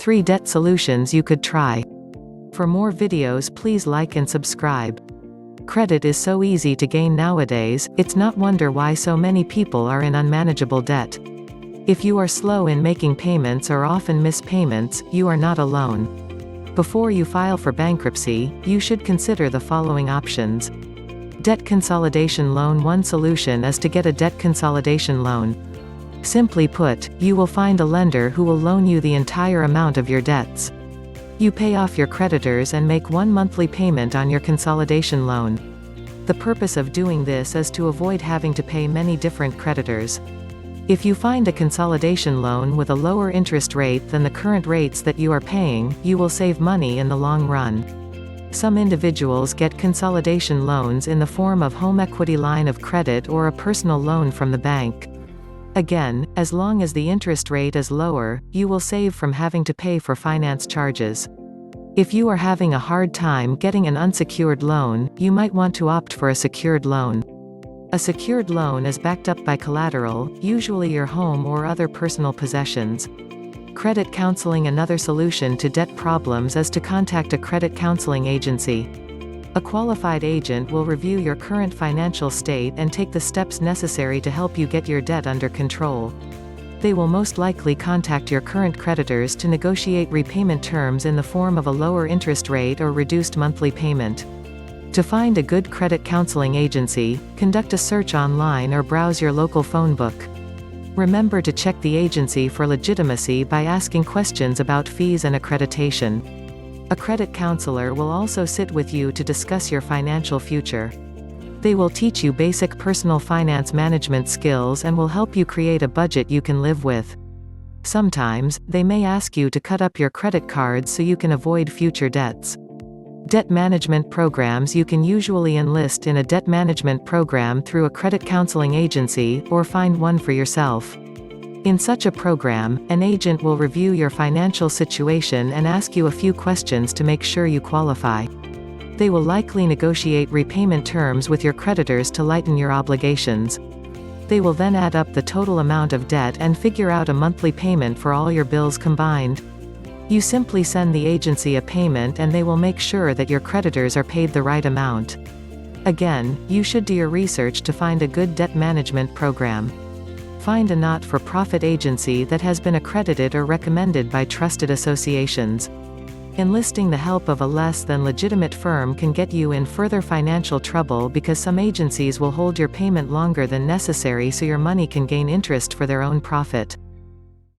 3 debt solutions you could try. For more videos, please like and subscribe. Credit is so easy to gain nowadays, it's not wonder why so many people are in unmanageable debt. If you are slow in making payments or often miss payments, you are not alone. Before you file for bankruptcy, you should consider the following options. Debt consolidation loan. One solution is to get a debt consolidation loan. Simply put, you will find a lender who will loan you the entire amount of your debts. You pay off your creditors and make one monthly payment on your consolidation loan. The purpose of doing this is to avoid having to pay many different creditors. If you find a consolidation loan with a lower interest rate than the current rates that you are paying, you will save money in the long run. Some individuals get consolidation loans in the form of home equity line of credit or a personal loan from the bank. Again, as long as the interest rate is lower, you will save from having to pay for finance charges. If you are having a hard time getting an unsecured loan, you might want to opt for a secured loan. A secured loan is backed up by collateral, usually your home or other personal possessions. Credit counseling. Another solution to debt problems is to contact a credit counseling agency. A qualified agent will review your current financial state and take the steps necessary to help you get your debt under control. They will most likely contact your current creditors to negotiate repayment terms in the form of a lower interest rate or reduced monthly payment. To find a good credit counseling agency, conduct a search online or browse your local phone book. Remember to check the agency for legitimacy by asking questions about fees and accreditation. A credit counselor will also sit with you to discuss your financial future. They will teach you basic personal finance management skills and will help you create a budget you can live with. Sometimes, they may ask you to cut up your credit cards so you can avoid future debts. Debt management programs. You can usually enlist in a debt management program through a credit counseling agency, or find one for yourself. In such a program, an agent will review your financial situation and ask you a few questions to make sure you qualify. They will likely negotiate repayment terms with your creditors to lighten your obligations. They will then add up the total amount of debt and figure out a monthly payment for all your bills combined. You simply send the agency a payment and they will make sure that your creditors are paid the right amount. Again, you should do your research to find a good debt management program. Find a not-for-profit agency that has been accredited or recommended by trusted associations. Enlisting the help of a less than legitimate firm can get you in further financial trouble because some agencies will hold your payment longer than necessary so your money can gain interest for their own profit.